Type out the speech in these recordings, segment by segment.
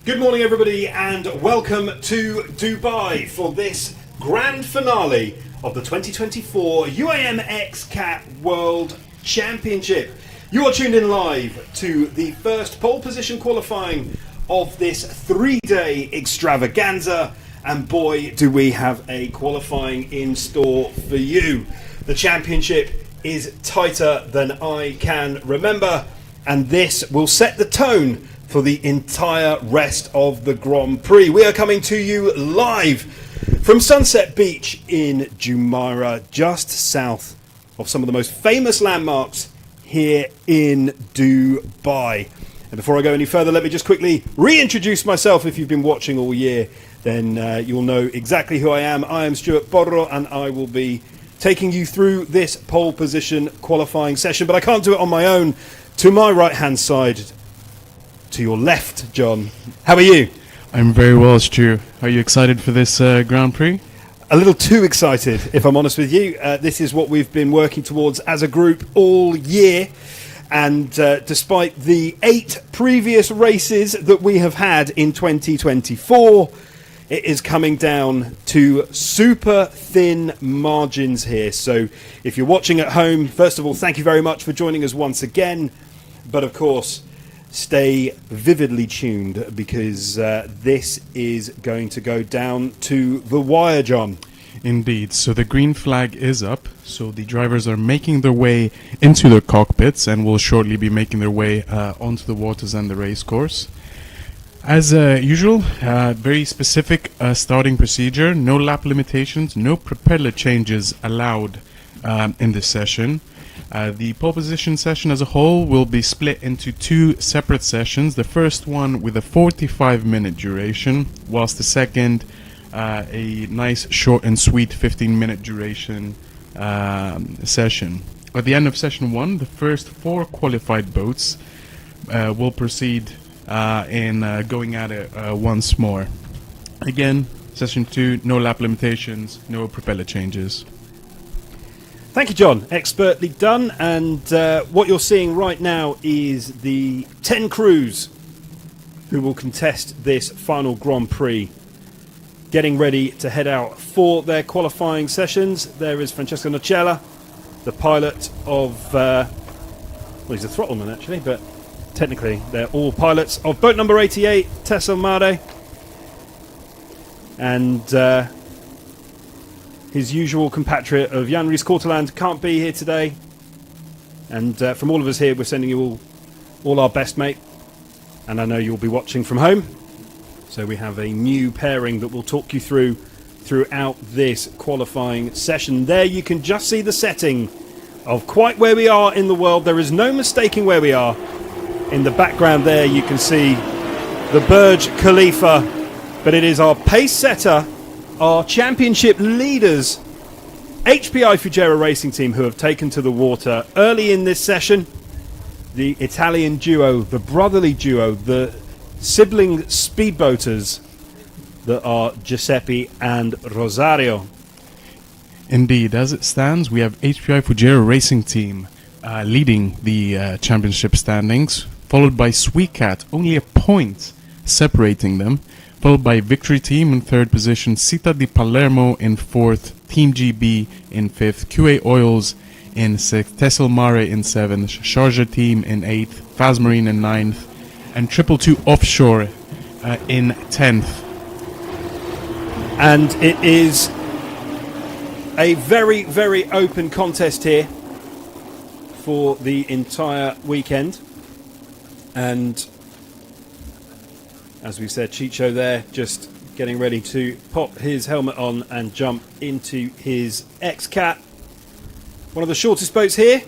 Good morning, everybody, and welcome to Dubai for this grand finale of the 2024 UIM Xcat World Championship. You are tuned in live to the first pole position qualifying of this three-day extravaganza, and boy, do we have a qualifying in store for you. The championship is tighter than I can remember, and this will set the tone for the entire rest of the Grand Prix. We are coming to you live from Sunset Beach in Jumeirah, just south of some of the most famous landmarks here in Dubai. And before I go any further, let me just quickly reintroduce myself. If you've been watching all year, then you'll know exactly who I am. I am Stuart Borro, and I will be taking you through this pole position qualifying session, but I can't do it on my own. To my right-hand side, to your left, John. How are you? I'm very well, Stu. Are you excited for this Grand Prix? A little too excited, if I'm honest with you. This is what we've been working towards as a group all year. And despite the 8 previous races that we have had in 2024, it is coming down to super thin margins here. So if you're watching at home, first of all, thank you very much for joining us once again. But of course, stay vividly tuned, because this is going to go down to the wire, John. Indeed. So the green flag is up. So the drivers are making their way into their cockpits and will shortly be making their way onto the waters and the race course. As usual, very specific starting procedure. No lap limitations, no propeller changes allowed in this session. The pole position session as a whole will be split into 2 separate sessions. The first one with a 45-minute duration, whilst the second a nice short and sweet 15-minute duration session. At the end of session 1, the first 4 qualified boats will proceed in going at it once more. Again, session 2, no lap limitations, no propeller changes. Thank you, John. Expertly done. And what you're seeing right now is the 10 crews who will contest this final Grand Prix, getting ready to head out for their qualifying sessions. There is Francesco Nocella, the pilot of... well, he's a throttleman, actually, but technically they're all pilots of boat number 88, Tessa Mare. And... his usual compatriot of Jan Ries Korteland can't be here today. And from all of us here, we're sending you all our best, mate. And I know you'll be watching from home. So we have a new pairing that we'll talk you throughout this qualifying session. There you can just see the setting of quite where we are in the world. There is no mistaking where we are. In the background there you can see the Burj Khalifa. But it is our pace setter, our championship leaders, HPI Fujairah Racing Team, who have taken to the water early in this session. The Italian duo, the brotherly duo, the sibling speedboaters that are Giuseppe and Rosario. Indeed, as it stands, we have HPI Fujairah Racing Team leading the championship standings, followed by Xcat, only a point separating them, followed by Victory Team in 3rd position, Città di Palermo in 4th, Team GB in 5th, QA Oils in 6th, Tessel Mare in 7th, Sharjah Team in 8th, Fazmarine in 9th, and 222 Offshore in 10th. And it is a very, very open contest here for the entire weekend. And as we said, Chicho there just getting ready to pop his helmet on and jump into his Xcat. One of the shortest boats here.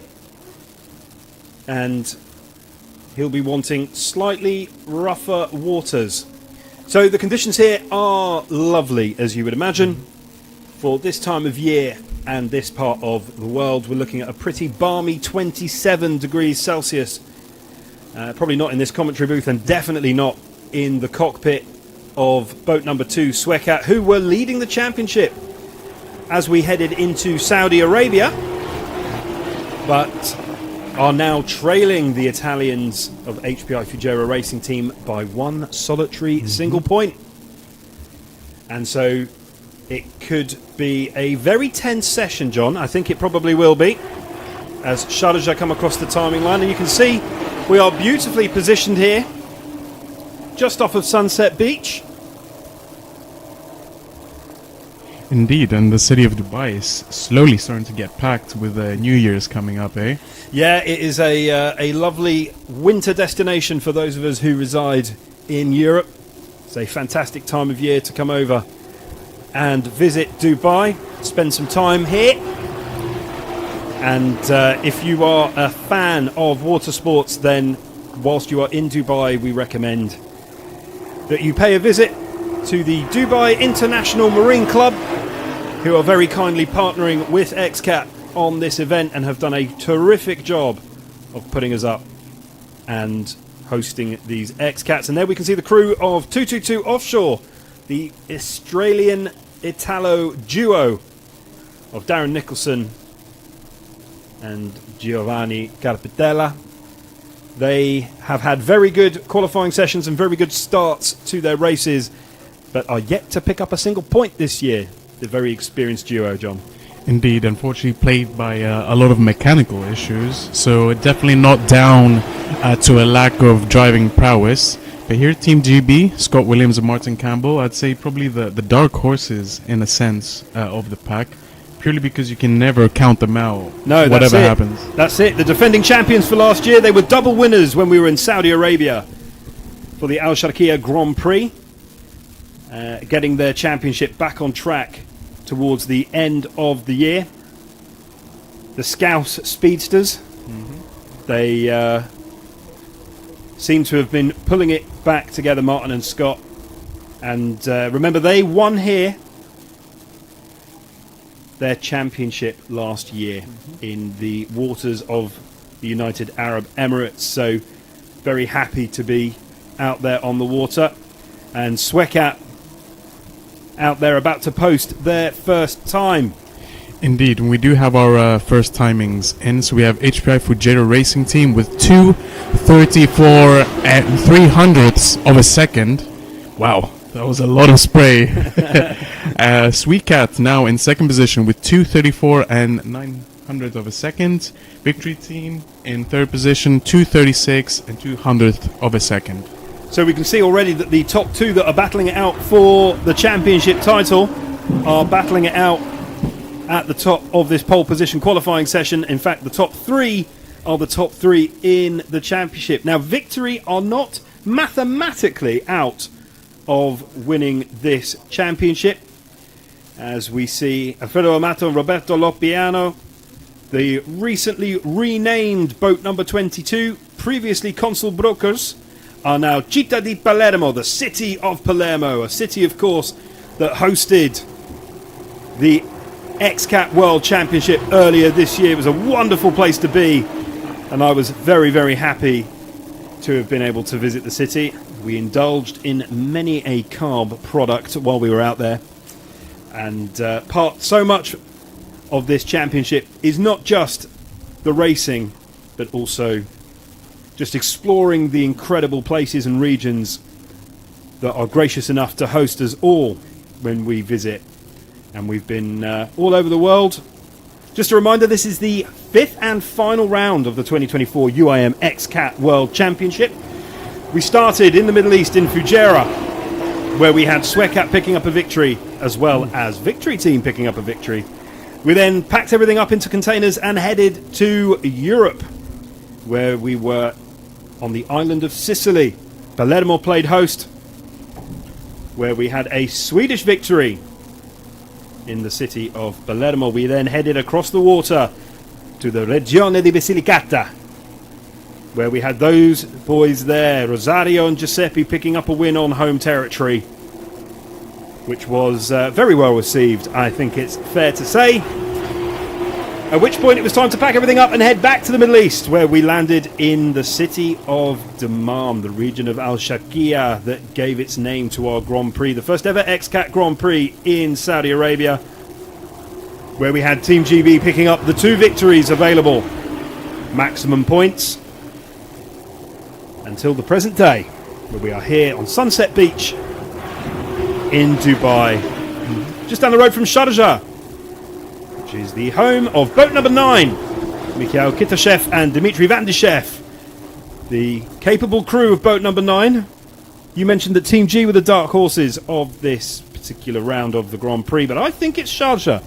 And he'll be wanting slightly rougher waters. So the conditions here are lovely, as you would imagine. For this time of year and this part of the world, we're looking at a pretty balmy 27 degrees Celsius. Probably not in this commentary booth, and definitely not in the cockpit of boat number 2, Xcat, who were leading the championship as we headed into Saudi Arabia. But are now trailing the Italians of HPI Fugera Racing Team by one solitary single point. And so it could be a very tense session, John. I think it probably will be, as Sharjah come across the timing line. And you can see we are beautifully positioned here, just off of Sunset Beach. Indeed, and the city of Dubai is slowly starting to get packed with New Year's coming up, eh? Yeah, it is a lovely winter destination for those of us who reside in Europe. It's a fantastic time of year to come over and visit Dubai, spend some time here. And if you are a fan of water sports, then whilst you are in Dubai, we recommend that you pay a visit to the Dubai International Marine Club, who are very kindly partnering with Xcat on this event and have done a terrific job of putting us up and hosting these Xcats. And there we can see the crew of 222 Offshore, the Australian Italo duo of Darren Nicholson and Giovanni Carpitella. They have had very good qualifying sessions and very good starts to their races, but are yet to pick up a single point this year. The very experienced duo, John. Indeed, unfortunately plagued by a lot of mechanical issues, so definitely not down to a lack of driving prowess. But here, Team GB, Scott Williams and Martin Campbell, I'd say probably the dark horses in a sense of the pack, purely because you can never count them out, no, whatever happens. That's it. The defending champions for last year, they were double winners when we were in Saudi Arabia for the Al Sharqiya Grand Prix, getting their championship back on track towards the end of the year. The Scouse Speedsters, they seem to have been pulling it back together, Martin and Scott. And remember, they won here their championship last year in the waters of the United Arab Emirates. So very happy to be out there on the water. And Xcat out there about to post their first time. Indeed, we do have our first timings in. So we have HPI Fugera Racing Team with 2:34 and 300ths of a second. Wow, that was a lot of spray. Xcat now in second position with 2:34 and 900th of a second. Victory Team in third position, 2:36 and 200th of a second. So we can see already that the top two that are battling it out for the championship title are battling it out at the top of this pole position qualifying session. In fact, the top three are the top three in the championship. Now, Victory are not mathematically out of winning this championship, as we see Alfredo Amato and Roberto Loppiano, the recently renamed boat number 22, previously Consul Brokers, are now Città di Palermo, the city of Palermo, a city, of course, that hosted the Xcat World Championship earlier this year. It was a wonderful place to be, and I was very, very happy to have been able to visit the city. We indulged in many a carb product while we were out there, and so much of this championship is not just the racing, but also just exploring the incredible places and regions that are gracious enough to host us all when we visit. And we've been all over the world. Just a reminder, this is the fifth and final round of the 2024 UIM Xcat World Championship. We started in the Middle East in Fujairah, where we had Xcat picking up a victory, as well as Victory Team picking up a victory. We then packed everything up into containers and headed to Europe, where we were on the island of Sicily. Palermo played host, where we had a Swedish victory in the city of Palermo. We then headed across the water to the Regione di Basilicata, where we had those boys there, Rosario and Giuseppe, picking up a win on home territory, which was very well received, I think it's fair to say. At which point it was time to pack everything up and head back to the Middle East, where we landed in the city of Dammam, the region of Al Sharqiya that gave its name to our Grand Prix, the first ever Xcat Grand Prix in Saudi Arabia, where we had Team GB picking up the two victories available maximum points until the present day, where we are here on Sunset Beach in Dubai, just down the road from Sharjah, which is the home of boat number 9, Mikhail Kitashev and Dmitry Vandyshev, the capable crew of boat number 9. You mentioned that Team G were the dark horses of this particular round of the Grand Prix, but I think it's Sharjah.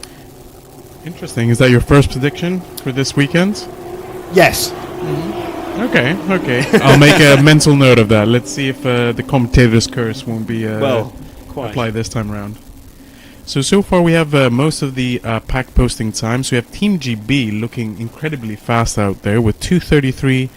Interesting. Is that your first prediction for this weekend? Yes. Okay. I'll make a mental note of that. Let's see if the commentator's curse won't be applied this time around. So far we have most of the pack posting times. We have Team GB looking incredibly fast out there with 2:33,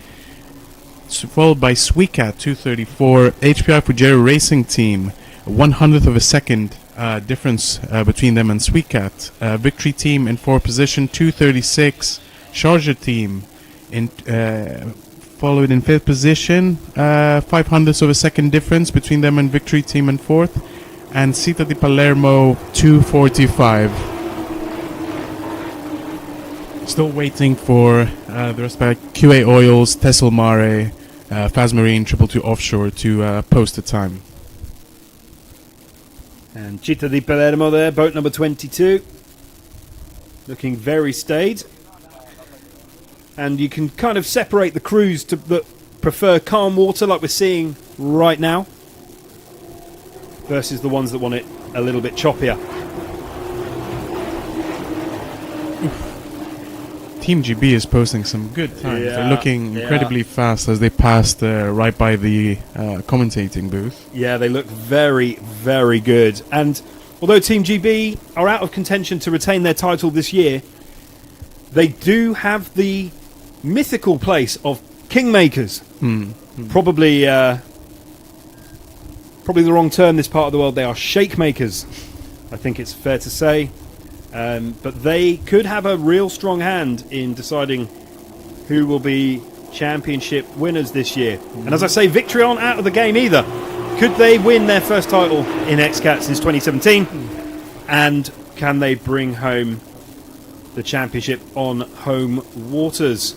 followed by Sweecat 2:34, HPI Fujero Racing Team 1/100th of a second difference between them and Sweecat. Victory Team in 4th position 2:36, Sharjah Team in followed in 5th position, 5/100ths of a second difference between them and Victory Team in 4th, and Città di Palermo 2:45. Still waiting for the rest by QA Oils, Tessel Mare, Faz Marine, 222 Offshore to post the time. And Città di Palermo there, boat number 22, looking very staid. And you can kind of separate the crews that prefer calm water, like we're seeing right now, versus the ones that want it a little bit choppier. Team GB is posting some good times. Yeah, They're looking incredibly fast as they passed right by the commentating booth. Yeah, they look very, very good. And although Team GB are out of contention to retain their title this year, they do have the mythical place of Kingmakers. Probably the wrong term this part of the world. They are shake makers, I think it's fair to say. But they could have a real strong hand in deciding who will be championship winners this year. And as I say, Victory aren't out of the game either. Could they win their first title in XCAT since 2017? And can they bring home the championship on home waters?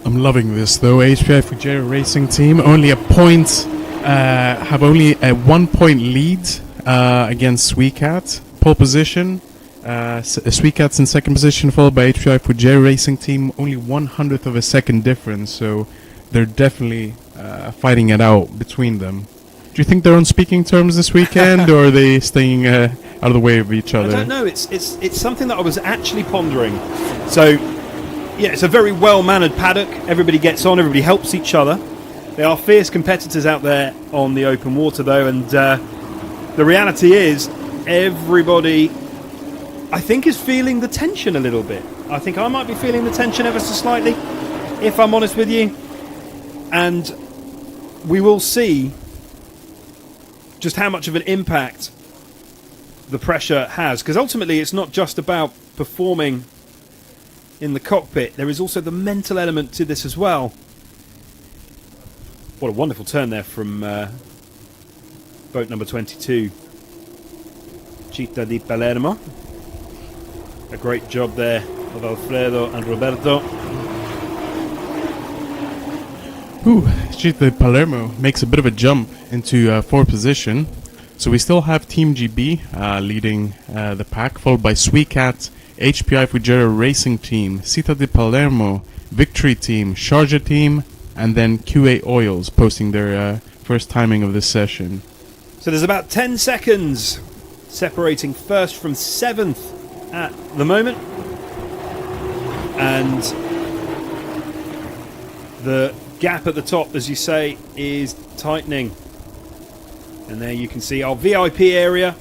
I'm loving this though. HPI Fujero Racing Team only a point, have only a 1 point lead against Sweecat. Pole position, Sweecat's in 2nd position, followed by HPI Fujero Racing Team, only 1/100th of a second difference, so they're definitely fighting it out between them. Do you think they're on speaking terms this weekend, or are they staying out of the way of each other? I don't know. It's something that I was actually pondering. So, yeah, it's a very well-mannered paddock. Everybody gets on, everybody helps each other. They are fierce competitors out there on the open water, though, and the reality is, everybody, I think, is feeling the tension a little bit. I think I might be feeling the tension ever so slightly, if I'm honest with you. And we will see just how much of an impact the pressure has. Because ultimately, it's not just about performing in the cockpit. There is also the mental element to this as well. What a wonderful turn there from boat number 22. Città di Palermo. A great job there of Alfredo and Roberto. Città di Palermo makes a bit of a jump into 4th position. So we still have Team GB leading the pack, followed by Sweecat, HPI Fujero Racing Team, Città di Palermo, Victory Team, Sharjah Team, and then QA Oils posting their first timing of this session. So there's about 10 seconds separating 1st from 7th at the moment, and the gap at the top, as you say, is tightening. And there you can see our VIP area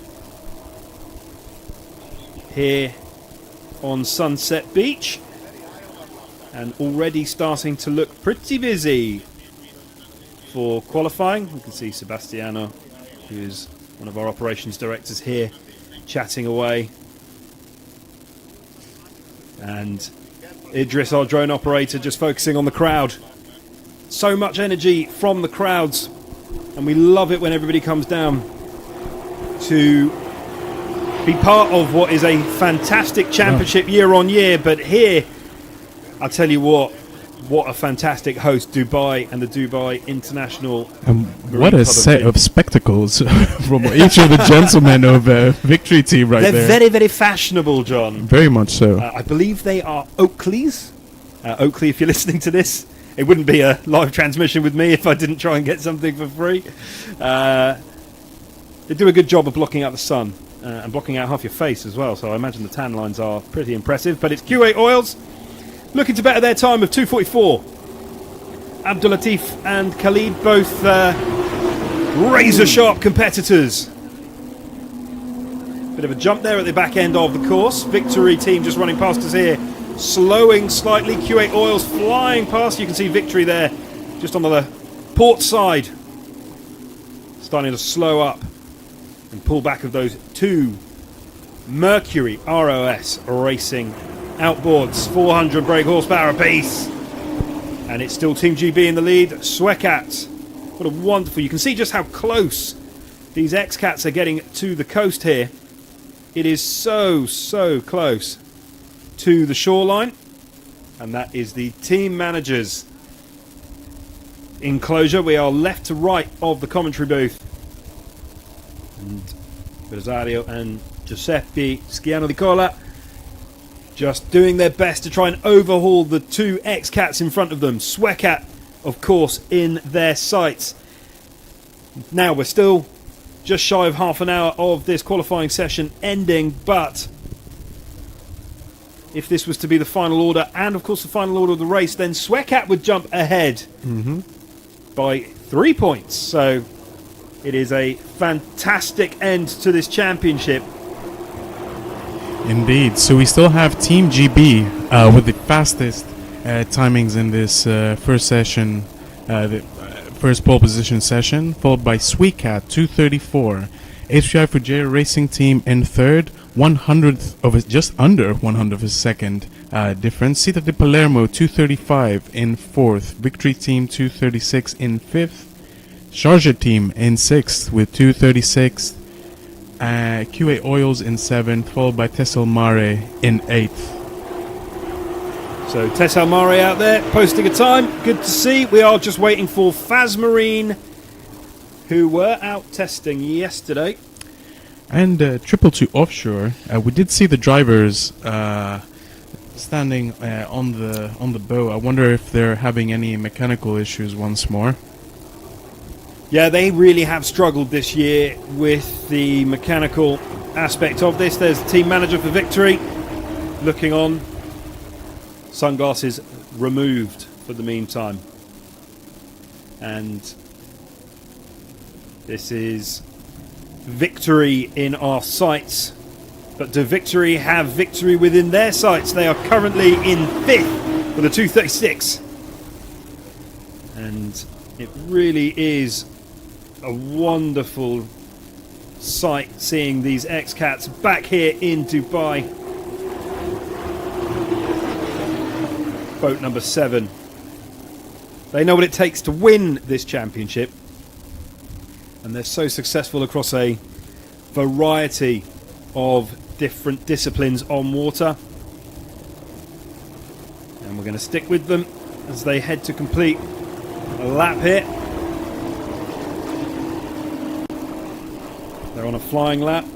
here on Sunset Beach, and already starting to look pretty busy for qualifying. You can see Sebastiano, who is one of our operations directors here, chatting away. And Idris, our drone operator, just focusing on the crowd. So much energy from the crowds, and we love it when everybody comes down to be part of what is a fantastic championship year on year. But here, I'll tell you what a fantastic host Dubai and the Dubai International. What a set of spectacles from each of the gentlemen of Victory Team They're there. very, very fashionable, John. Very much so. I believe they are Oakleys. Oakley, if you're listening to this, it wouldn't be a live transmission with me if I didn't try and get something for free. They do a good job of blocking out the sun and blocking out half your face as well, so I imagine the tan lines are pretty impressive. But it's Q8 Oils looking to better their time of 2:44. Abdul Latif and Khalid, both razor-sharp competitors. Bit of a jump there at the back end of the course. Victory Team just running past us here, slowing slightly. Q8 Oils flying past. You can see Victory there, just on the port side, starting to slow up and pull back of those two Mercury ROS Racing outboards, 400 brake horsepower apiece. And it's still Team GB in the lead. Xcat. What a wonderful... You can see just how close these Xcats are getting to the coast here. It is so, so close to the shoreline. And that is the team manager's enclosure. We are left to right of the commentary booth. And Rosario and Giuseppe Schiano di Cola just doing their best to try and overhaul the two Xcats in front of them. Xcat, of course, in their sights. Now, we're still just shy of half an hour of this qualifying session ending, but if this was to be the final order, and of course the final order of the race, then Xcat would jump ahead by 3 points. So it is a fantastic end to this championship. Indeed. So we still have Team GB with the fastest timings in this first session, the first pole position session, followed by Xcat 2:34. HPI Fujera Racing Team in third, 100th of a, just under 100th of a second difference. Cita de Palermo 2:35 in fourth. Victory Team 2:36 in fifth. Sharjah Team in sixth with 2:36. Q8 Oils in seventh, followed by Tessel Mare in eighth. So Tessel Mare out there posting a time. Good to see. We are just waiting for Fazmarine, who were out testing yesterday. And Triple Two Offshore, we did see the drivers standing on the bow. I wonder if they're having any mechanical issues once more. Yeah, they really have struggled this year with the mechanical aspect of this. There's the team manager for Victory looking on. Sunglasses removed for the meantime. And this is Victory in our sights. But do Victory have Victory within their sights? They are currently in fifth with a 2:36. And it really is a wonderful sight seeing these Xcats back here in Dubai. Boat number 7. They know what it takes to win this championship, and they're so successful across a variety of different disciplines on water. And we're going to stick with them as they head to complete a lap here. They're on a flying lap.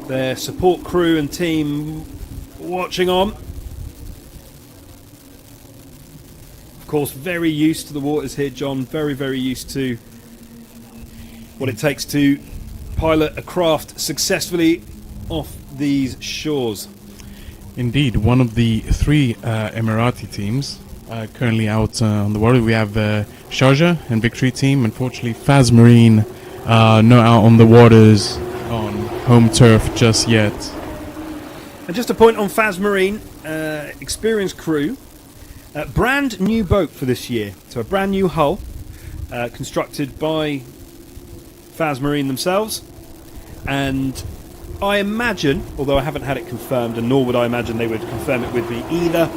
Their support crew and team watching on. Of course, very used to the waters here, John. Very, very used to what it takes to pilot a craft successfully off these shores. Indeed, one of the three Emirati teams currently out on the water. We have Sharjah and Victory Team. Unfortunately, Fazmarine not out on the waters on home turf just yet. And just a point on Fazmarine, experienced crew. Brand new boat for this year. So a brand new hull constructed by Fazmarine themselves. And I imagine, although I haven't had it confirmed, and nor would I imagine they would confirm it with me either,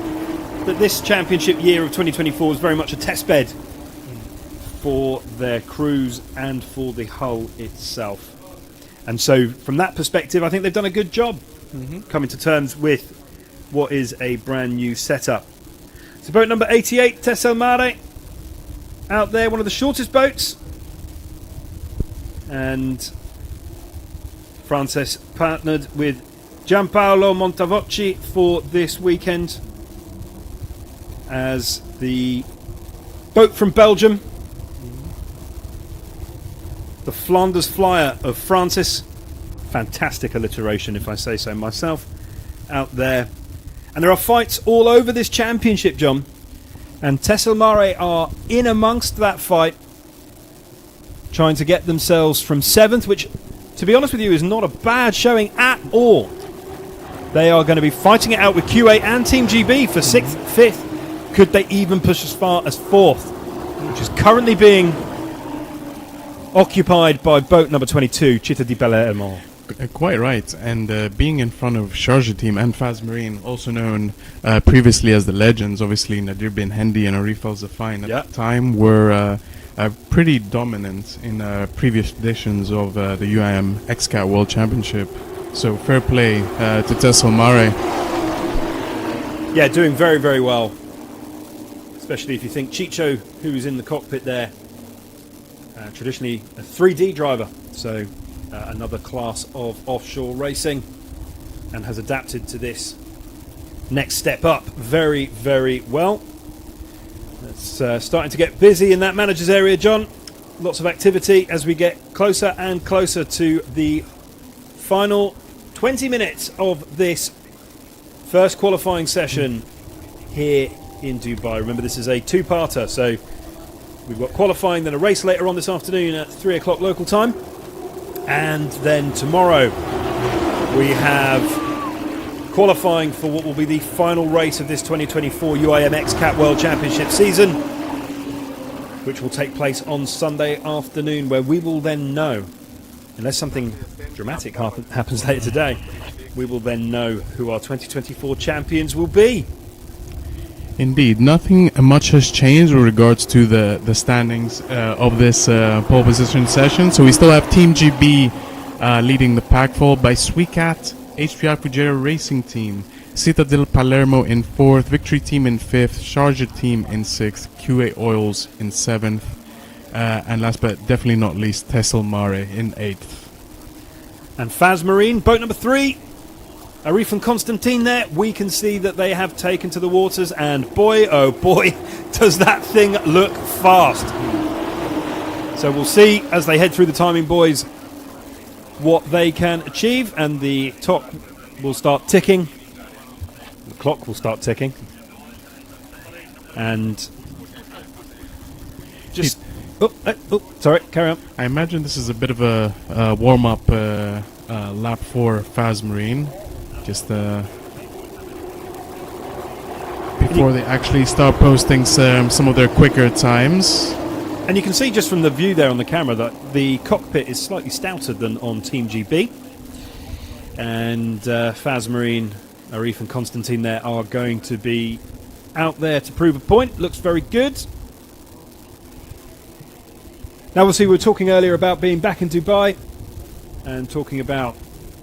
that this championship year of 2024 is very much a test bed for their crews and for the hull itself. And so from that perspective, I think they've done a good job coming to terms with what is a brand new setup. So So boat number 88, Tessel Mare, out there, one of the shortest boats. And Frances partnered with Gianpaolo Montavoci for this weekend as the boat from Belgium, the Flanders Flyer of Francis. Fantastic alliteration, if I say so myself, out there. And there are fights all over this championship, John. And Tessel Mare are in amongst that fight, trying to get themselves from 7th, which, to be honest with you, is not a bad showing at all. They are going to be fighting it out with QA and Team GB for 6th, 5th. Could they even push as far as 4th, which is currently being occupied by boat number 22, Città di Palermo. Quite right, and being in front of Sharjah team and Faz Marine, also known previously as the Legends, obviously Nadir bin Hendi and Arif Al Zafain at the time were pretty dominant in previous editions of the UIM Xcat World Championship. So fair play to Tessel Mare. Yeah, doing very, very well. Especially if you think Chicho, who's in the cockpit there, traditionally a 3D driver, so another class of offshore racing, and has adapted to this next step up very, very well. It's starting to get busy in that manager's area, John. Lots of activity as we get closer and closer to the final 20 minutes of this first qualifying session here in Dubai. Remember, this is a two-parter, so we've got qualifying, then a race later on this afternoon at 3 o'clock local time. And then tomorrow we have qualifying for what will be the final race of this 2024 UIM Xcat World Championship season, which will take place on Sunday afternoon, where we will then know, unless something dramatic happens later today, we will then know who our 2024 champions will be. Indeed, nothing much has changed with regards to the standings of this pole position session. So we still have Team GB leading the pack, followed by Sweecat, HPR Fujero Racing Team, Città del Palermo in 4th, Victory Team in 5th, Sharjah Team in 6th, QA Oils in 7th, and last but definitely not least, Tessel Mare in 8th. And Faz Marine, boat number 3, Arif and Constantine there, we can see that they have taken to the waters, and boy, oh boy, does that thing look fast. So we'll see as they head through the timing, boys, what they can achieve, and the top will start ticking. The clock will start ticking. And just... sorry, carry on. I imagine this is a bit of a warm-up lap for Faz Marine. Just before they actually start posting some of their quicker times. And you can see just from the view there on the camera that the cockpit is slightly stouter than on Team GB. And Faz Marine, Arif and Constantine there are going to be out there to prove a point. Looks very good. Now, obviously, we were talking earlier about being back in Dubai and talking about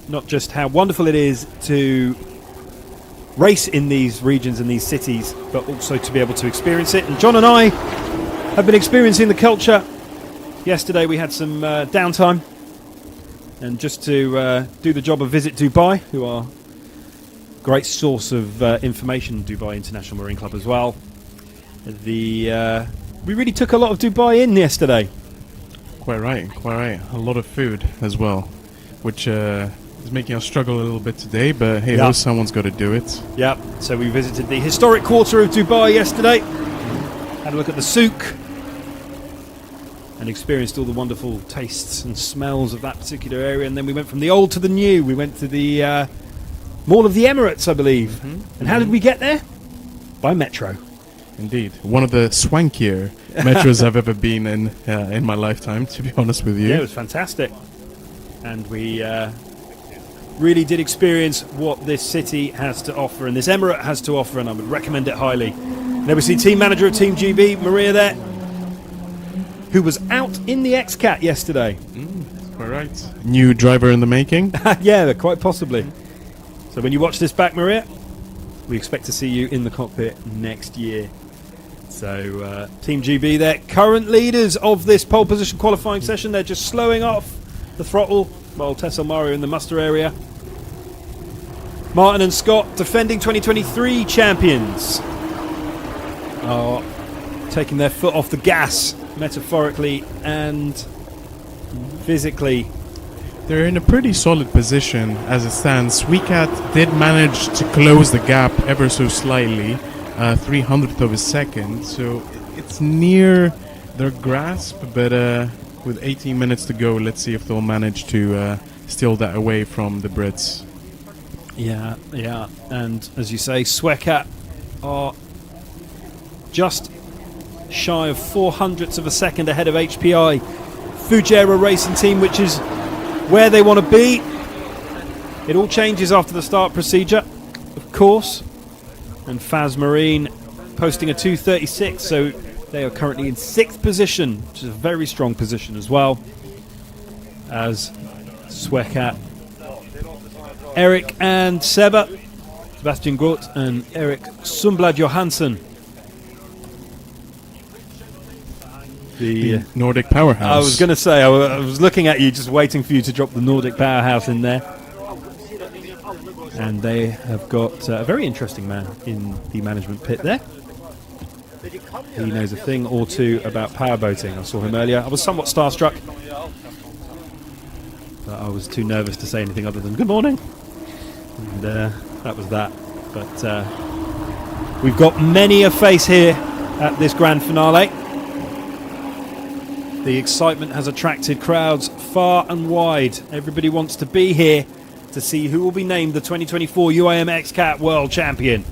not just how wonderful it is to race in these regions and these cities, but also to be able to experience it. And John and I have been experiencing the culture. Yesterday we had some downtime, and just to do the job of Visit Dubai, who are a great source of information, Dubai International Marine Club as well. We really took a lot of Dubai in yesterday. Quite right, quite right. A lot of food as well, which is making us struggle a little bit today, but hey, someone's got to do it. Yeah, so we visited the historic quarter of Dubai yesterday, had a look at the souk, and experienced all the wonderful tastes and smells of that particular area. And then we went from the old to the new. We went to the Mall of the Emirates, I believe. Mm-hmm. And how did we get there? By metro. Indeed. One of the swankier metros I've ever been in my lifetime, to be honest with you. Yeah, it was fantastic. And we really did experience what this city has to offer and this emirate has to offer, and I would recommend it highly. And there we see team manager of Team GB, Maria there, who was out in the Xcat yesterday. All right. New driver in the making? Yeah, quite possibly. So when you watch this back, Maria, we expect to see you in the cockpit next year. So Team GB, they're current leaders of this pole position qualifying session. They're just slowing off the throttle while Tess Elmario in the muster area. Martin and Scott, defending 2023 champions, are taking their foot off the gas, metaphorically and physically. They're in a pretty solid position as it stands. Xcat did manage to close the gap ever so slightly, 300th of a second, so it's near their grasp, but with 18 minutes to go, let's see if they'll manage to steal that away from the Brits. Yeah, and as you say, Xcat are just shy of 400ths of a second ahead of HPI Fujairah Racing Team, which is where they want to be. It all changes after the start procedure, of course. And Faz Marine posting a 2:36, so they are currently in 6th position, which is a very strong position as well. As Xcat, Eric and Seba, Sebastian Groth and Eric Sundblad Johansson. The Nordic powerhouse. I was going to say, I was looking at you, just waiting for you to drop the Nordic powerhouse in there. And they have got a very interesting man in the management pit there. He knows a thing or two about powerboating. I saw him earlier. I was somewhat starstruck, but I was too nervous to say anything other than good morning. And that was that. But we've got many a face here at this grand finale. The excitement has attracted crowds far and wide. Everybody wants to be here to see who will be named the 2024 UIM Xcat World Champion.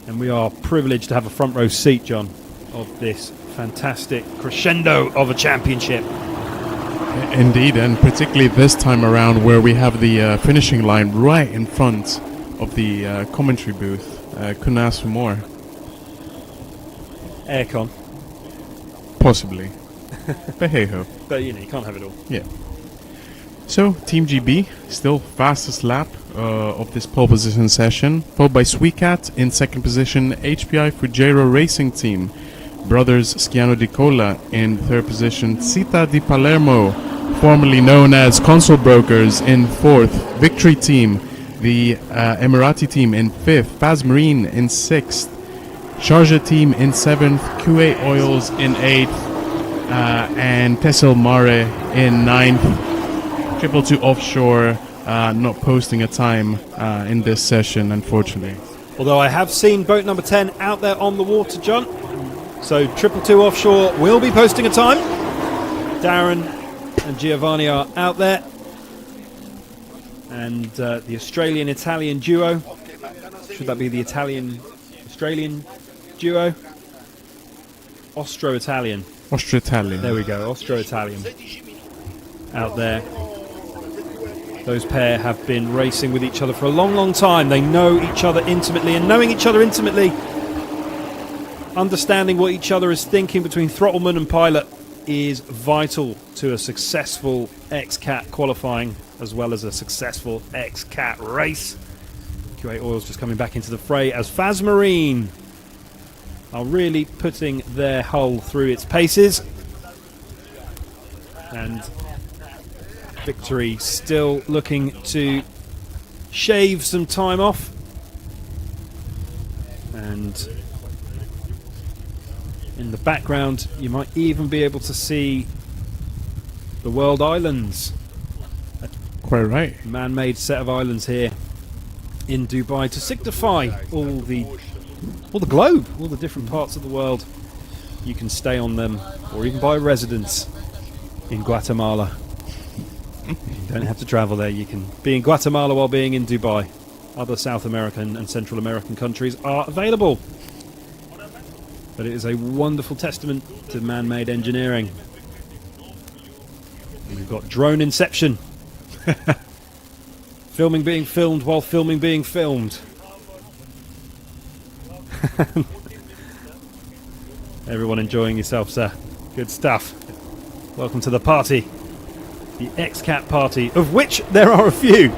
And we are privileged to have a front row seat, John, of this fantastic crescendo of a championship. Indeed, and particularly this time around where we have the finishing line right in front of the commentary booth. Couldn't ask for more. Aircon. Possibly. But hey-ho. But, you can't have it all. Yeah. So, Team GB, still fastest lap of this pole position session, followed by Xcat in 2nd position, HPI Fujairah Racing Team, brothers Schiano Di Cola in 3rd position, Cita di Palermo, formerly known as Console Brokers, in 4th, Victory Team, the Emirati team in 5th, Faz Marine in 6th, Sharjah Team in 7th, Kuwait Oils in 8th, and Tessel Mare in 9th. 222 Offshore not posting a time in this session, unfortunately. Although I have seen boat number 10 out there on the water, John. So 222 Offshore will be posting a time. Darren and Giovanni are out there. And the Australian-Italian duo. Should that be the Italian-Australian duo? Austro-Italian. Austro-Italian. There we go, Austro-Italian. Out there. Those pair have been racing with each other for a long, long time. They know each other intimately, and knowing each other intimately, understanding what each other is thinking between throttleman and pilot is vital to a successful Xcat qualifying as well as a successful Xcat race. Kuwait Oil's just coming back into the fray as Faz Marine are really putting their hull through its paces. And Victory still looking to shave some time off. And in the background you might even be able to see the World Islands. Quite right. Man-made set of islands here in Dubai to signify all the globe, all the different parts of the world. You can stay on them or even buy residence in Guatemala. You don't have to travel there. You can be in Guatemala while being in Dubai. Other South American and Central American countries are available. But it is a wonderful testament to man-made engineering. And we've got drone inception. Filming being filmed while filming being filmed. Everyone enjoying yourself, sir. Good stuff. Welcome to the party. The Xcat party, of which there are a few.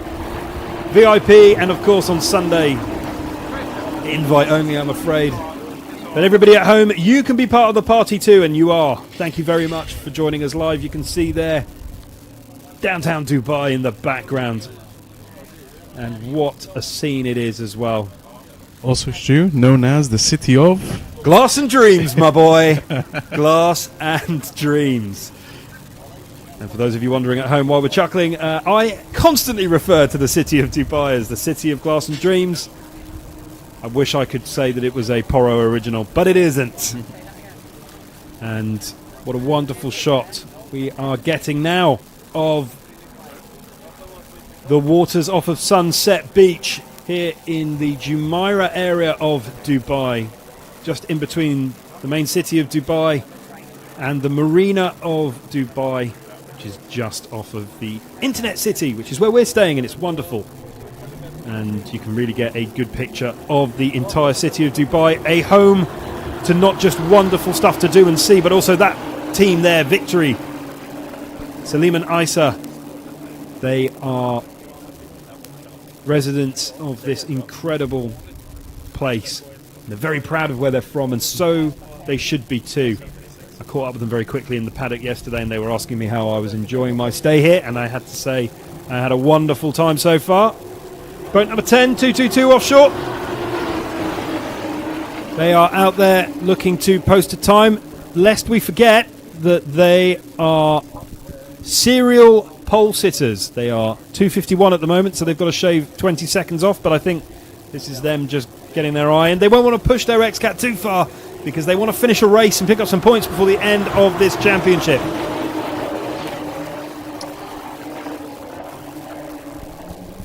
VIP, and of course on Sunday Invite only, I'm afraid. But everybody at home, you can be part of the party too, and you are. Thank you very much for joining us live. You can see there downtown Dubai in the background. And what a scene it is as well. Also, Stu, known as the city of Glass and dreams, my boy. Glass and dreams. And for those of you wondering at home why we're chuckling, I constantly refer to the city of Dubai as the city of glass and dreams. I wish I could say that it was a Poro original, but it isn't. And what a wonderful shot we are getting now of the waters off of Sunset Beach here in the Jumeirah area of Dubai, just in between the main city of Dubai and the marina of Dubai, which is just off of the Internet City, which is where we're staying, and it's wonderful. And you can really get a good picture of the entire city of Dubai, a home to not just wonderful stuff to do and see, but also that team there, Victory, Salim and Isa. They are residents of this incredible place. They're very proud of where they're from, and so they should be too. I caught up with them very quickly in the paddock yesterday, and they were asking me how I was enjoying my stay here, and I had to say I had a wonderful time so far. Boat number 10, 222 offshore. They are out there looking to post a time, lest we forget that they are serial pole sitters. They are 251 at the moment, so they've got to shave 20 seconds off, but I think this is them just getting their eye, and they won't want to push their Xcat too far because they want to finish a race and pick up some points before the end of this championship.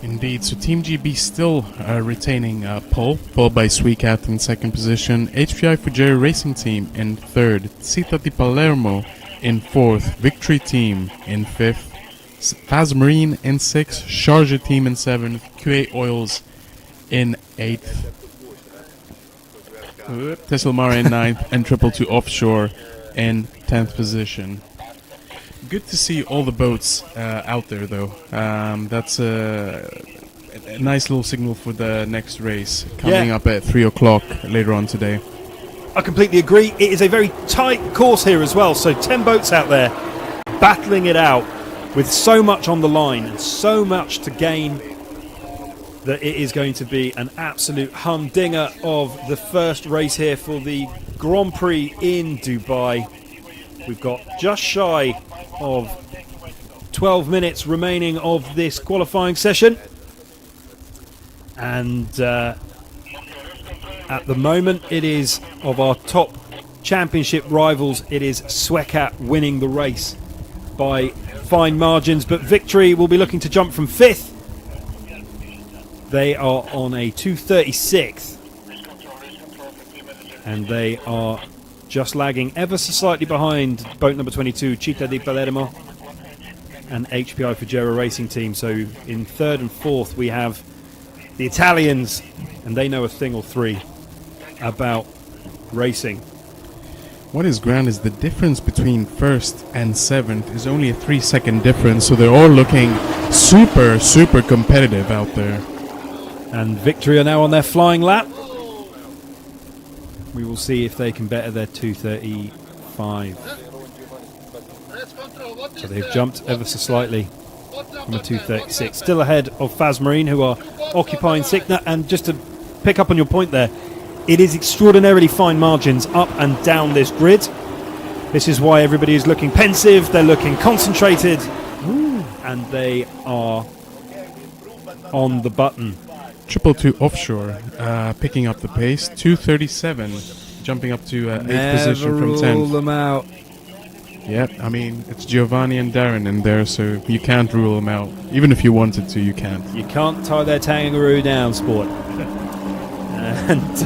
Indeed, so Team GB still retaining pole, followed by Sweecat in second position, HPI Fujairah Racing Team in third, Cita di Palermo in fourth, Victory Team in fifth, Faz Marine in sixth, Sharjah Team in seventh, QA Oils in eighth, Tesselmara in ninth, and 222 Offshore in 10th position. Good to see all the boats out there, though. That's a nice little signal for the next race coming up at 3 o'clock later on today. I completely agree. It is a very tight course here as well, so 10 boats out there battling it out with so much on the line and so much to gain that it is going to be an absolute humdinger of the first race here for the Grand Prix in Dubai. We've got just shy of 12 minutes remaining of this qualifying session, and at the moment it is of our top championship rivals, it is Sweecat winning the race by fine margins, but Victory will be looking to jump from 5th. They are on a 236 and they are just lagging ever so slightly behind boat number 22, Cita di Palermo, and HPI Fujairah Racing Team. So in third and fourth we have the Italians, and they know a thing or three about racing. What is grand is the difference between first and seventh is only a 3-second difference, so they're all looking super, super competitive out there. And Victory are now on their flying lap. We will see if they can better their 2:35. So they've jumped ever so slightly from a 2:36. Still ahead of Faz Marine, who are occupying Signa. And just to pick up on your point there, it is extraordinarily fine margins up and down this grid. This is why everybody is looking pensive, they're looking concentrated, and they are on the button. 222 Offshore picking up the pace, 2:37, jumping up to 8th position from 10th. Rule them out. Yeah, I mean, it's Giovanni and Darren in there, so you can't rule them out. Even if you wanted to, you can't. You can't tie their kangaroo down, sport. And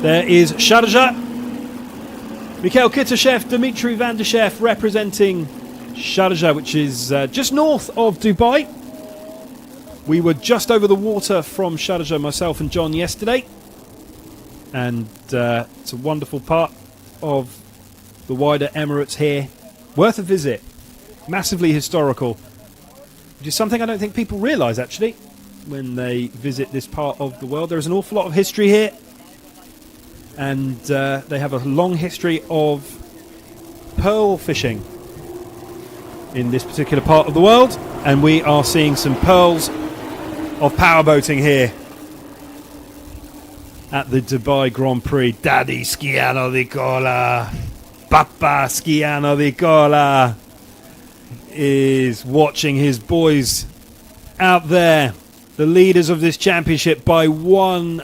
there is Sharjah, Mikhail Kitashev, Dmitry Vandashev representing Sharjah, which is just north of Dubai. We were just over the water from Sharjah, myself and John, yesterday, and it's a wonderful part of the wider Emirates here. Worth a visit. Massively historical, which is something I don't think people realise, actually. when they visit this part of the world. There's an awful lot of history here, and they have a long history of pearl fishing in this particular part of the world, and we are seeing some pearls of powerboating here at the Dubai Grand Prix. Daddy Schiano di Cola, Papa Schiano di Cola is watching his boys out there, the leaders of this championship, by 1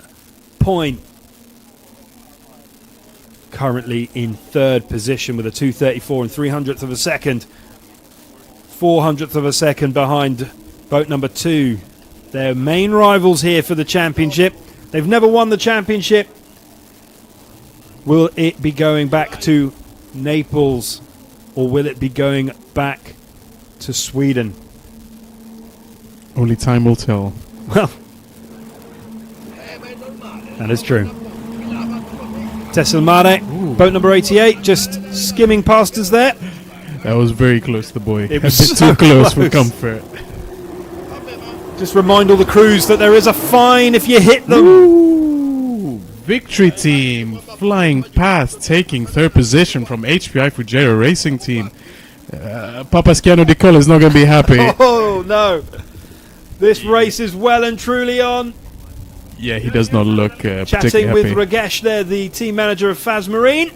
point. Currently in third position with a 2:34 and 300th of a second. 400th of a second behind boat number 2. Their main rivals here for the championship. They've never won the championship. Will it be going back to Naples, or will it be going back to Sweden? Only time will tell. Well, that is true. Tesselmare, boat number 88, just skimming past us there. That was very close, the boy. It was a bit so too close close for comfort. Just remind all the crews that there is a fine if you hit them. Ooh, victory team flying past, taking third position from HPI Fujairah Racing Team. Papa Schiano di Cola is not going to be happy. Oh no, this race is well and truly on. Yeah, he does not look particularly Chatting with happy. Ragesh there, the team manager of Faz Marine.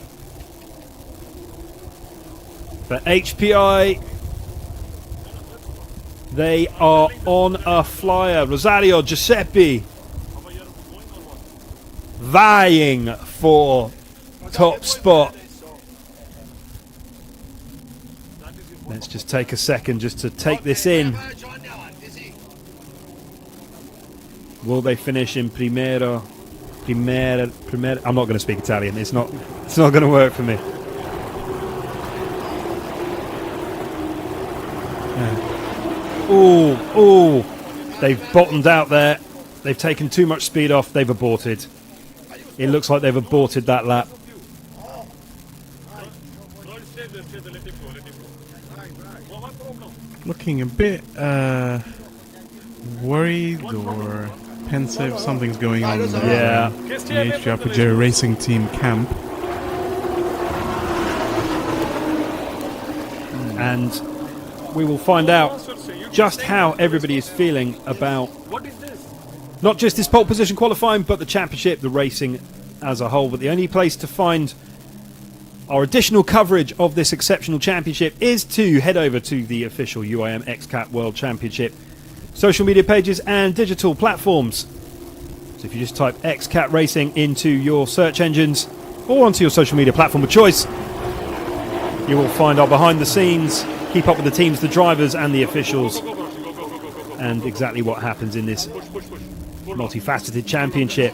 But HPI, they are on a flyer. Rosario, Giuseppe, vying for top spot. Let's just take a second just to take this in. Will they finish in primero? Primera. I'm not going to speak Italian. It's not going to work for me. Oh, they've bottomed out there. They've taken too much speed off. They've aborted. It looks like they've aborted that lap. Looking a bit worried or pensive. Something's going on in the HPI Fujairah Racing Team camp. And we will find out just how everybody is feeling about not just this pole position qualifying, but the championship, the racing as a whole. But the only place to find our additional coverage of this exceptional championship is to head over to the official UIM Xcat World Championship social media pages and digital platforms. So if you just type Xcat Racing into your search engines or onto your social media platform of choice, you will find our behind the scenes, keep up with the teams, the drivers and the officials, and exactly what happens in this multifaceted championship.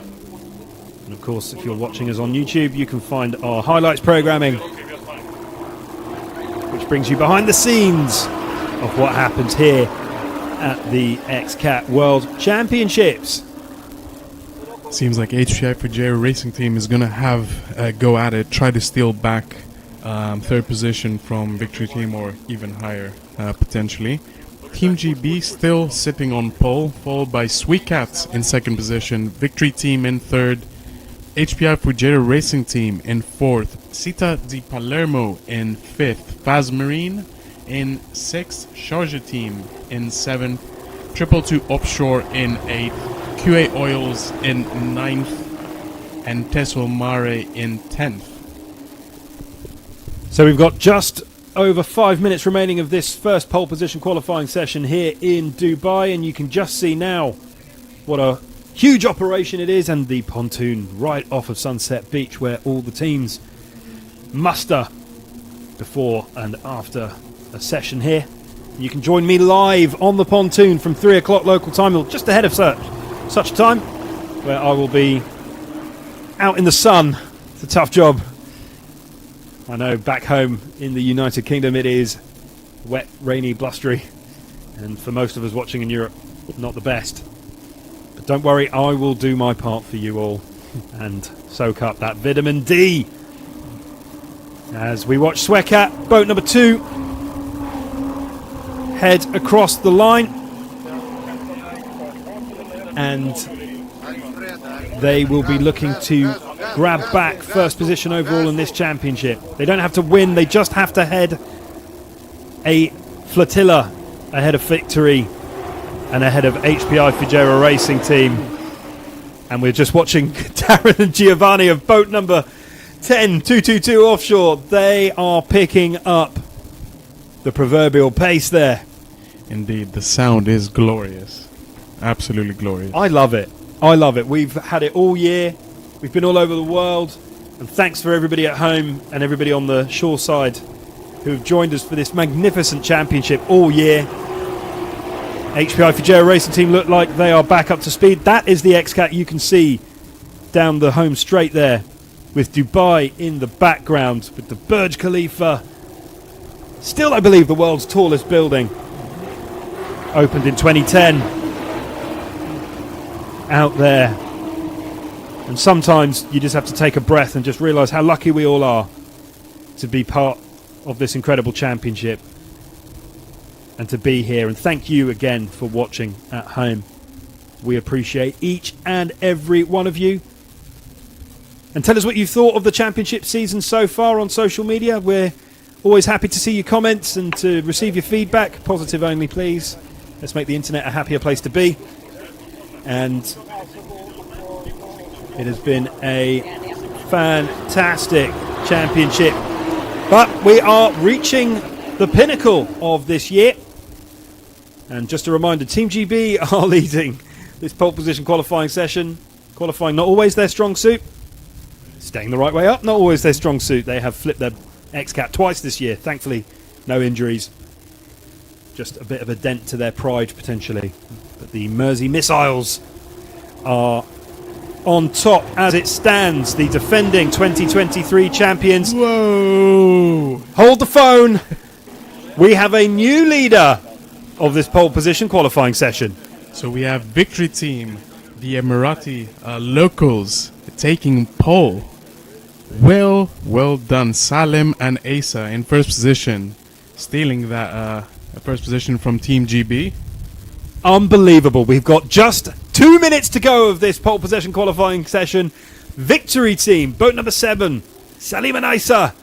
And of course, if you're watching us on YouTube, you can find our highlights programming, which brings you behind the scenes of what happens here at the Xcat World Championships. Seems like HPI Fujairah Racing Team is going to have a go at it, try to steal back third position from Victory Team, or even higher potentially. Team GB still sitting on pole, followed by Sweet Cats in second position, Victory Team in third, HPI Fujairah Racing Team in fourth, Cita di Palermo in fifth, Faz Marine in sixth, Charge Team in seventh, 222 Offshore in eighth, QA Oils in ninth, and Tesol Mare in 10th. So we've got just over 5 minutes remaining of this first pole position qualifying session here in Dubai, and you can just see now what a huge operation it is, and the pontoon right off of Sunset Beach where all the teams muster before and after a session here. You can join me live on the pontoon from 3 o'clock local time, or just ahead of such a time, where I will be out in the sun. It's a tough job. I know back home in the United Kingdom it is wet, rainy, blustery, and for most of us watching in Europe, not the best. But don't worry, I will do my part for you all and soak up that vitamin D. As we watch Swecat, boat number 2, head across the line. and they will be looking to grab back first position overall in this championship. They don't have to win, they just have to head a flotilla ahead of Victory and ahead of HPI Fujera Racing Team. And we're just watching Darren and Giovanni of boat number 10, 222 offshore. They are picking up the proverbial pace there. Indeed, the sound is glorious. Absolutely glorious. I love it. I love it. We've had it all year. We've been all over the world. And thanks for everybody at home and everybody on the shore side who have joined us for this magnificent championship all year. HPI Fujera Racing Team look like they are back up to speed. That is the Xcat you can see down the home straight there, with Dubai in the background, with the Burj Khalifa. Still, I believe, the world's tallest building. Opened in 2010. Out there. And sometimes you just have to take a breath and just realise how lucky we all are to be part of this incredible championship and to be here. And thank you again for watching at home. We appreciate each and every one of you. And tell us what you thought of the championship season so far on social media. We're always happy to see your comments and to receive your feedback. Positive only, please. Let's make the internet a happier place to be. And it has been a fantastic championship. But we are reaching the pinnacle of this year. And just a reminder, Team GB are leading this pole position qualifying session. Qualifying not always their strong suit. Staying the right way up, not always their strong suit. They have flipped their Xcat twice this year. Thankfully, no injuries. Just a bit of a dent to their pride, potentially. But the Mersey missiles are on top as it stands. The defending 2023 champions. Whoa! Hold the phone. We have a new leader of this pole position qualifying session. So we have Victory Team, the Emirati locals, taking pole. Well done. Salim and Asa in first position, stealing that first position from Team GB. Unbelievable. We've got just 2 minutes to go of this pole position qualifying session. Victory Team, boat number 7, Salim and Asa.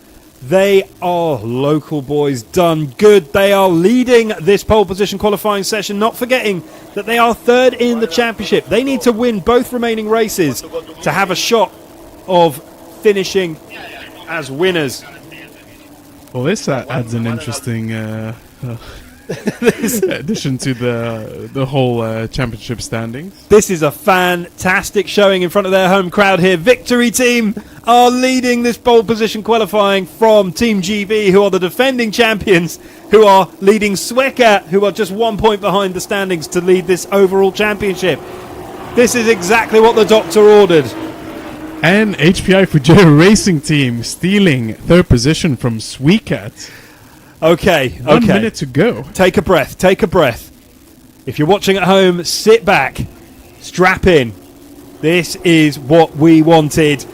They are local boys, done good. They are leading this pole position qualifying session, not forgetting that they are third in the championship. They need to win both remaining races to have a shot of finishing as winners. Well, this adds an interesting addition to the whole championship standings. This is a fantastic showing in front of their home crowd here. Victory Team are leading this pole position qualifying from Team GB, who are the defending champions, who are leading Xcat, who are just 1 point behind the standings to lead this overall championship. This is exactly what the doctor ordered. And HPI Fujera Racing Team stealing third position from Xcat. Okay. 1 minute to go. Take a breath. If you're watching at home, sit back, strap in. This is what we wanted.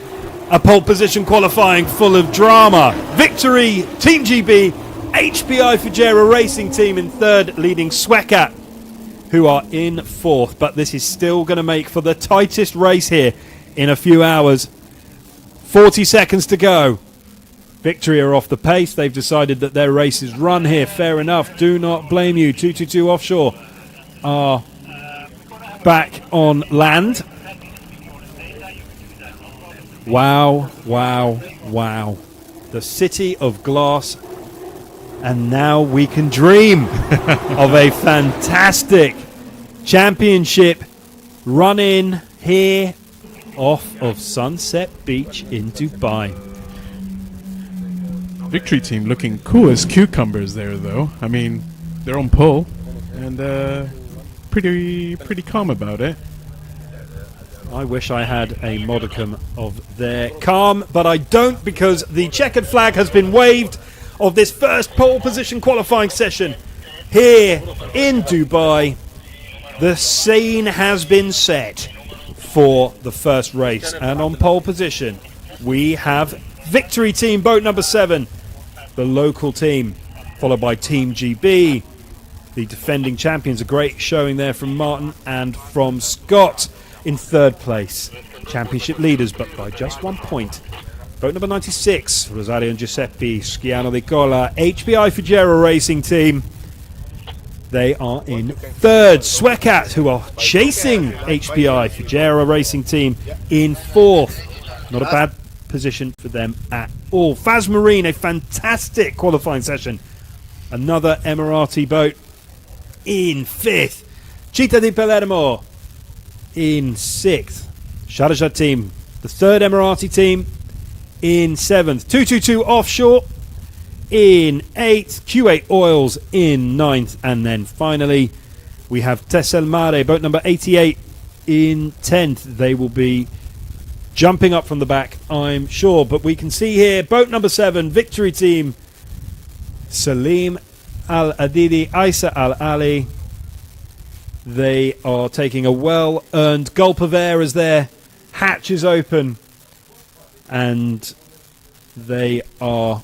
A pole position qualifying full of drama. Victory, Team GB, HPI Fujera Racing Team in third, leading Xcat, who are in fourth. But this is still going to make for the tightest race here in a few hours. 40 seconds to go. Victory are off the pace. They've decided that their race is run here. Fair enough. Do not blame you. 222 offshore are back on land. Wow. The city of glass. And now we can dream of a fantastic championship run-in here off of Sunset Beach in Dubai. Victory Team looking cool as cucumbers there, though. I mean, they're on pole and pretty calm about it. I wish I had a modicum of their calm, but I don't, because the checkered flag has been waved of this first pole position qualifying session here in Dubai. The scene has been set for the first race, and on pole position we have Victory Team, boat number 7, the local team, followed by Team GB, the defending champions. A great showing there from Martin and from Scott in third place. Championship leaders, but by just 1 point. Boat number 96, Rosario and Giuseppe Schiano di Cola, HBI Fugera Racing Team. They are in third. Sweccat, who are chasing HBI Fugera Racing Team, in fourth. Not a bad position for them at all. Faz Marine, a fantastic qualifying session. Another Emirati boat in fifth. Città di Palermo in sixth. Sharjah team, the third Emirati team, in seventh. 222 Offshore in eighth. Q8 Oils in ninth. And then finally we have Tessel Mare, boat number 88, in 10th. They will be jumping up from the back, I'm sure. But we can see here, boat number 7, Victory Team, Salim Al-Adidi, Isa Al-Ali. They are taking a well-earned gulp of air as their hatch is open. And they are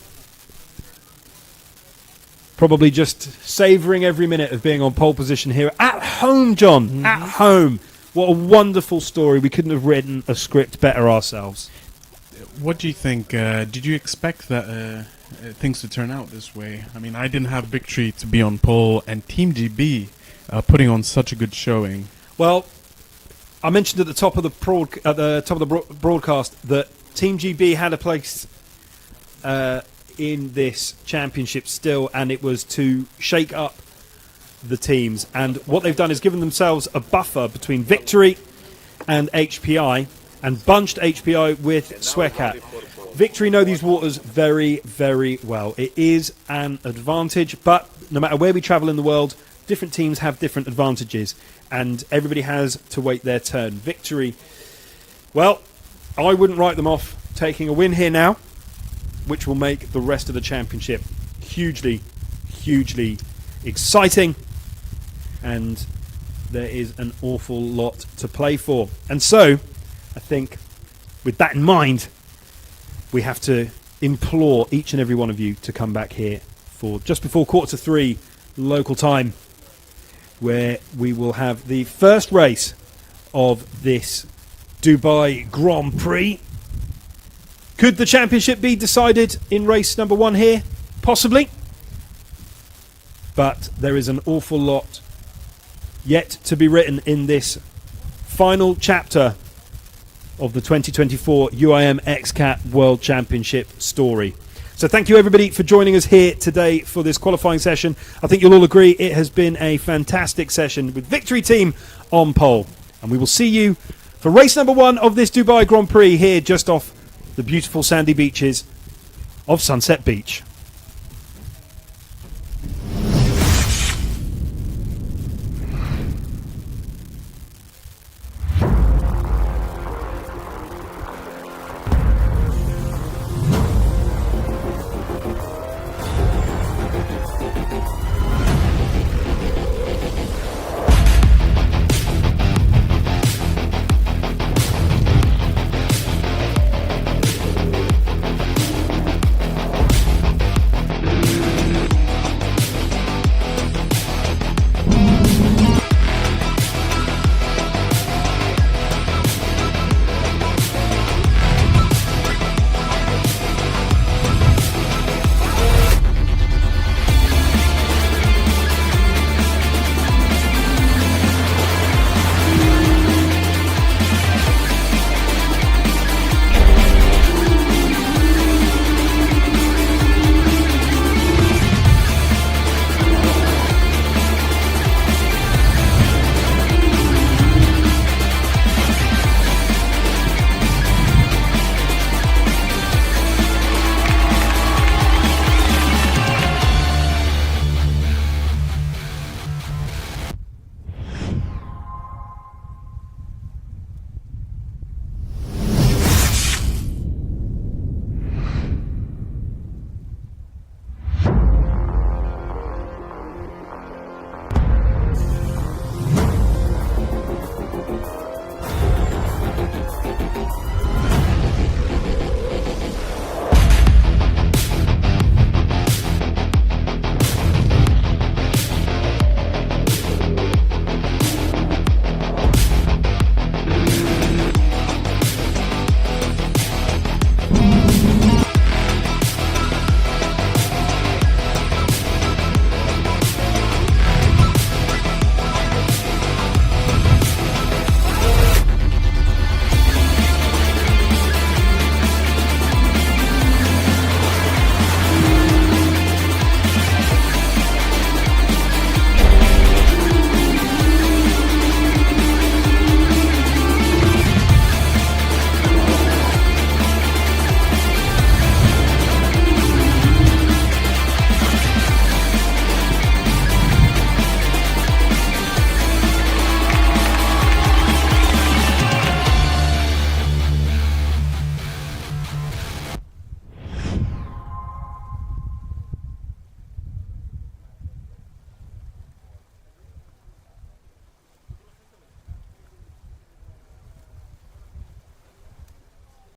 probably just savouring every minute of being on pole position here. At home, John, at home. What a wonderful story. We couldn't have written a script better ourselves. What do you think? Did you expect that things to turn out this way? I mean, I didn't have Victory to be on pole and Team GB putting on such a good showing. Well, I mentioned at the top of the broadcast that Team GB had a place in this championship still, and it was to shake up the teams. And what they've done is given themselves a buffer between Victory and HPI, and bunched HPI with Sweccat. Victory know these waters very, very well. It is an advantage, but no matter where we travel in the world, different teams have different advantages, and everybody has to wait their turn. Victory, well, I wouldn't write them off taking a win here now, which will make the rest of the championship hugely, hugely exciting. And there is an awful lot to play for. And so, I think, with that in mind, we have to implore each and every one of you to come back here for just before 2:45 local time, where we will have the first race of this Dubai Grand Prix. Could the championship be decided in race number 1 here? Possibly. But there is an awful lot yet to be written in this final chapter of the 2024 UIM Xcat World Championship story. So thank you everybody for joining us here today for this qualifying session. I think you'll all agree it has been a fantastic session with Victory Team on pole. And we will see you for race number 1 of this Dubai Grand Prix here just off the beautiful sandy beaches of Sunset Beach.